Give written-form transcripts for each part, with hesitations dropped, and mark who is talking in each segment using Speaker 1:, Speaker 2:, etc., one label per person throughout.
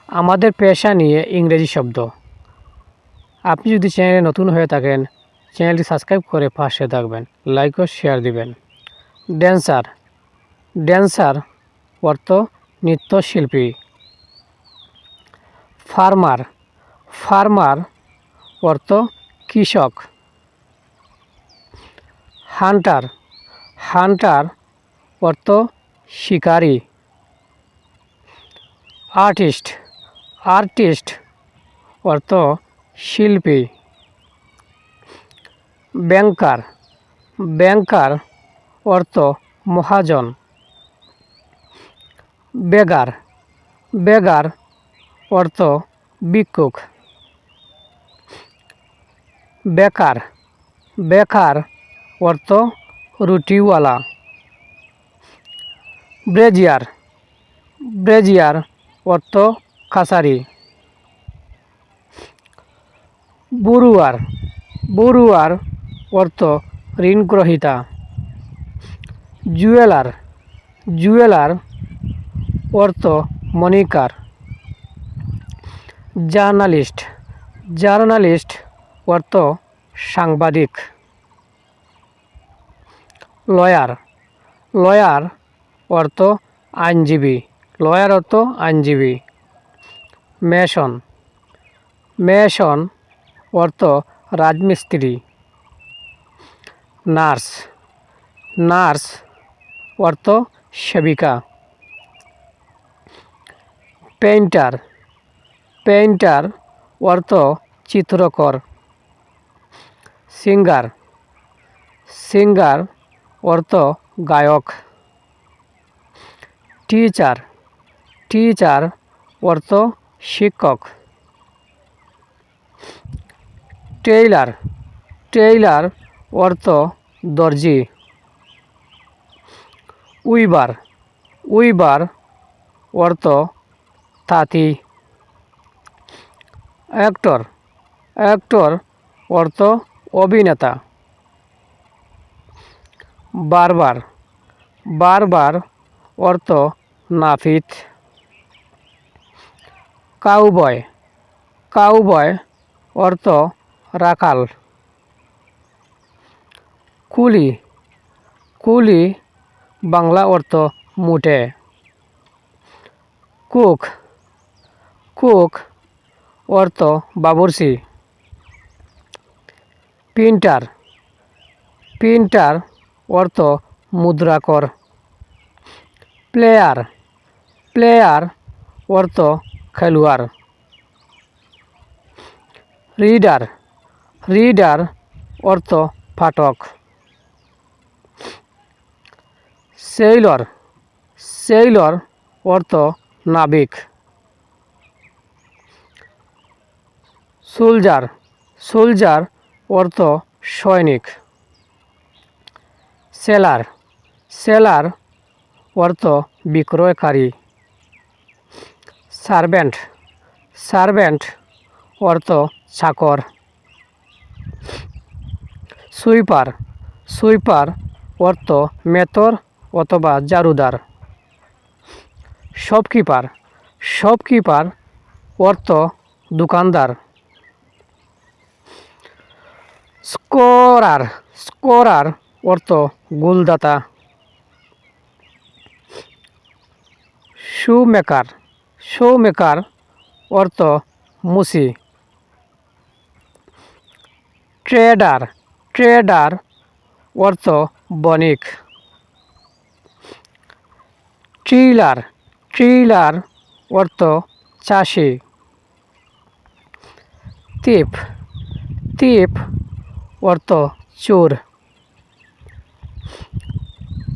Speaker 1: আমাদের পেশা নিয়ে ইংরেজি শব্দ। আপনি যদি চ্যানেলে নতুন হয়ে থাকেন, চ্যানেলটি সাবস্ক্রাইব করে পাশে থাকবেন, লাইক ও শেয়ার দিবেন। ড্যান্সার। ড্যান্সার অর্থ নৃত্যশিল্পী। ফার্মার। ফার্মার অর্থ কৃষক। হান্টার। হান্টার অর্থ শিকারী। আর্টিস্ট। আর্টিস্ট অর্থ শিল্পী। ব্যাংকার। ব্যাংকার অর্থ মহাজন। বেগার। বেগার অর্থ ভিক্ষুক। বেকার। বেকার অর্থ রুটিওয়ালা। ব্রেজিয়ার। ব্রেজিয়ার অর্থ কাছারি। বড়ুয়ার। বড়ুয়ার অর্থ ঋণগ্রহীতা। জুয়েলার। জুয়েলার অর্থ মণিকার। জার্নালিস্ট। জার্নালিস্ট অর্থ সাংবাদিক। লয়ার। লয়ার অর্থ আইনজীবী। লয়ার অর্থ আইনজীবী। মেসন। মেসন অর্থ রাজমিস্ত্রি। নার্স। নার্স অর্থ সেবিকা। পেইন্টার। পেইন্টার অর্থ চিত্রকর। সিঙ্গার। সিঙ্গার অর্থ গায়ক। টিচার। টিচার অর্থ শিক্ষক। টেইলার। টেইলার অর্থ দর্জি। উইভার। উইভার অর্থ তাঁতি। অ্যাক্টর। অ্যাক্টর অর্থ অভিনেতা। বারবার। বারবার অর্থ নাপিত। কাউবয়। কাউবয় অর্থ রাখাল। কুলি। কুলি বাংলা অর্থ মুটে। কুক। কুক অর্থ বাবুর্চি। প্রিন্টার। প্রিন্টার অর্থ মুদ্রাকর। প্লেয়ার। প্লেয়ার অর্থ খেলোয়াড়। রিডার। রিডার অর্থ পাঠক। সেইলর। সেইলর অর্থ নাবিক। সোলজার। সোলজার অর্থ সৈনিক। সেলার। সেলার অর্থ বিক্রয়কারী। সার্ভেন্ট। সার্ভেন্ট অর্থ চাকর। সুইপার। সুইপার অর্থ মেথর অথবা জারুদার। শপকিপার। শপকিপার অর্থ দোকানদার। স্কোরার। স্কোরার অর্থ গোলদাতা। শুমেকার। শুমেকার অর্থ মুসি। ট্রেডার। ট্রেডার অর্থ বণিক। ট্রিলার। ট্রিলার অর্থ চাষি। টিপ। টিপ অর্থ চোর।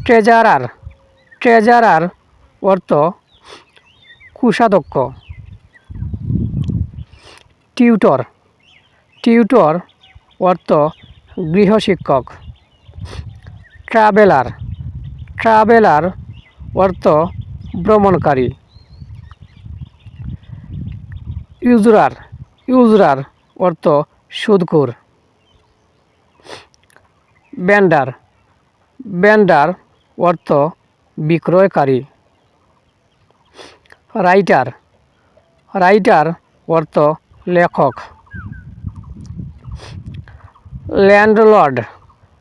Speaker 1: ট্রেজারার। ট্রেজারার অর্থ কোষাধ্যক্ষ। টিউটর। টিউটর অর্থ গৃহশিক্ষক। ট্রাভেলার। ট্রাভেলার অর্থ ভ্রমণকারী। ইউজরার। ইউজরার অর্থ সুদখোর। ভেন্ডার। ভেন্ডার অর্থ বিক্রয়কারী। রাইটার। রাইটার অর্থ লেখক। ল্যান্ডলর্ড,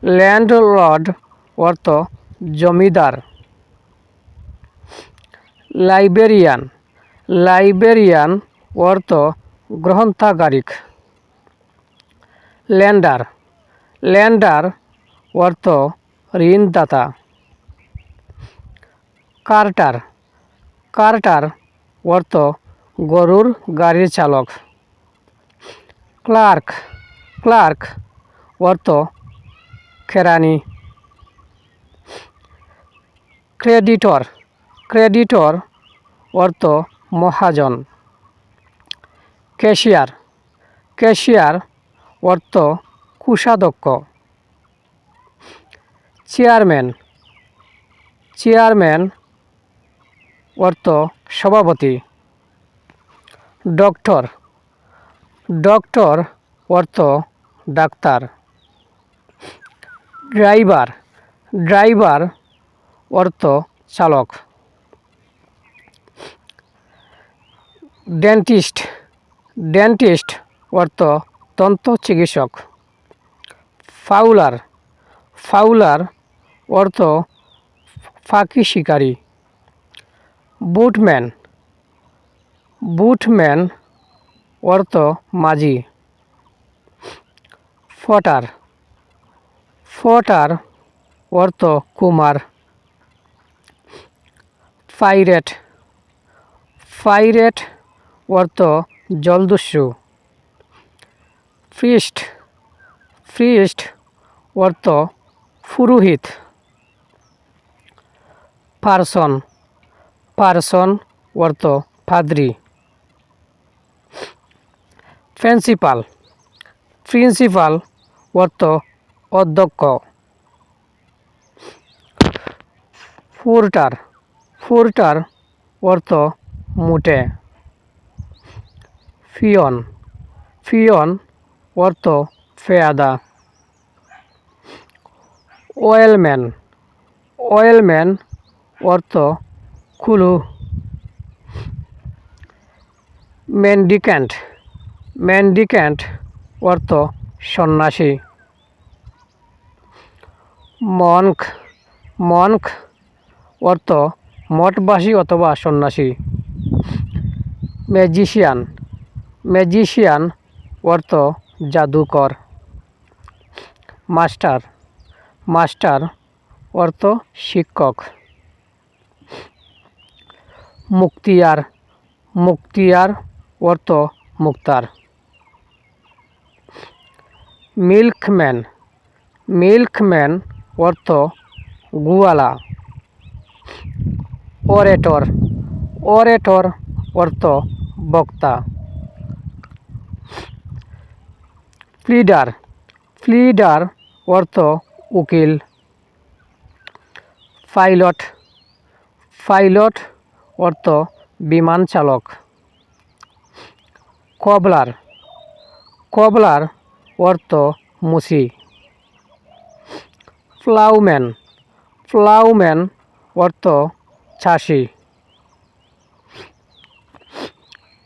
Speaker 1: ল্যান্ডলর্ড অর্থ জমিদার। লাইব্রেরিয়ান, লাইব্রেরিয়ান অর্থ গ্রন্থাগারিক। লেন্ডার, লেন্ডার অর্থ ঋণদাতা। কার্টার, কার্টার অর্থ গরুর গাড়ির চালক। ক্লার্ক, ক্লার্ক অর্থ কেরানি। ক্রেডিটর, ক্রেডিটর অর্থ মহাজন। ক্যাশিয়ার, ক্যাশিয়ার অর্থ কোষাধ্যক্ষ। চেয়ারম্যান, চেয়ারম্যান অর্থ সভাপতি। ডক্টর, ডক্টর অর্থ ডাক্তার। ড্রাইভার, ড্রাইভার অর্থ চালক। ডেন্টিস্ট, ডেন্টিস্ট অর্থ দন্ত চিকিৎসক। ফাউলার, ফাউলার অর্থ ফাঁকি শিকারী। বুটম্যান, বুটম্যান অর্থ মাঝি। ফটার, ফটার অর্থ কুমার। পাইরেট, পাইরেট অর্থ জলদস্যু। প্রিস্ট, প্রিস্ট অর্থ পুরোহিত। পারসন, পারসন অর্থ পাদ্রী। প্রিন্সিপাল, প্রিন্সিপাল অর্থ অধ্যক্ষ। পোর্টার, পোর্টার অর্থ মুটে। পিয়ন, পিয়ন অর্থ পেয়াদা। ওয়েলম্যান, ওয়েলম্যান অর্থ কুলু। মেন্ডিক্যান্ট, মেন্ডিক্যান্ট অর্থ সন্ন্যাসী। মনক, মনক অর্থ মঠবাসী অথবা সন্ন্যাসী। ম্যাজিশিয়ান, ম্যাজিশিয়ান অর্থ জাদুকর। মাস্টার, মাস্টার অর্থ শিক্ষক। মুক্তিয়ার, মুক্তিয়ার অর্থ মুক্তার। মিল্কম্যান, মিল্কম্যান অর্থ গোয়ালা। ওরেটর, ওরেটর অর্থ বক্তা। প্লিডার, প্লিডার অর্থ উকিল। পাইলট, পাইলট অর্থ বিমান চালক। কবলার, কবলার অর্থ মুসি। প্লাউম্যান, প্লাউম্যান অর্থ চাষি।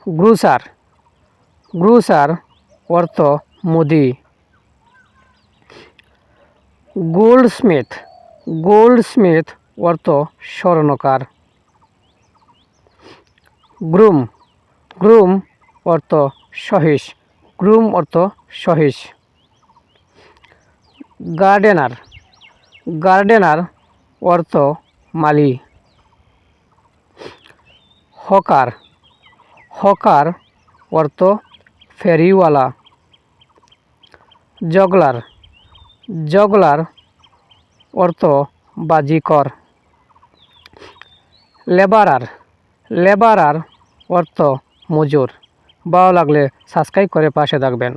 Speaker 1: গ্রুসার, গ্রুসার অর্থ মুদি। গোল্ডস্মিথ, গোল্ডস্মিথ অর্থ স্বর্ণকার। গ্রুম, গ্রুম অর্থ সহিস, গ্রুম অর্থ সহিস। গার্ডেনার, গার্ডেনার অর্থ মালি। হকার, হকার অর্থ ফেরিওয়ালা। জগলার, জগলার অর্থ বাজিকর। লেবারার, লেবারার অর্থ মজুর। ভালো লাগলে সাবস্ক্রাইব করে পাশে থাকবেন।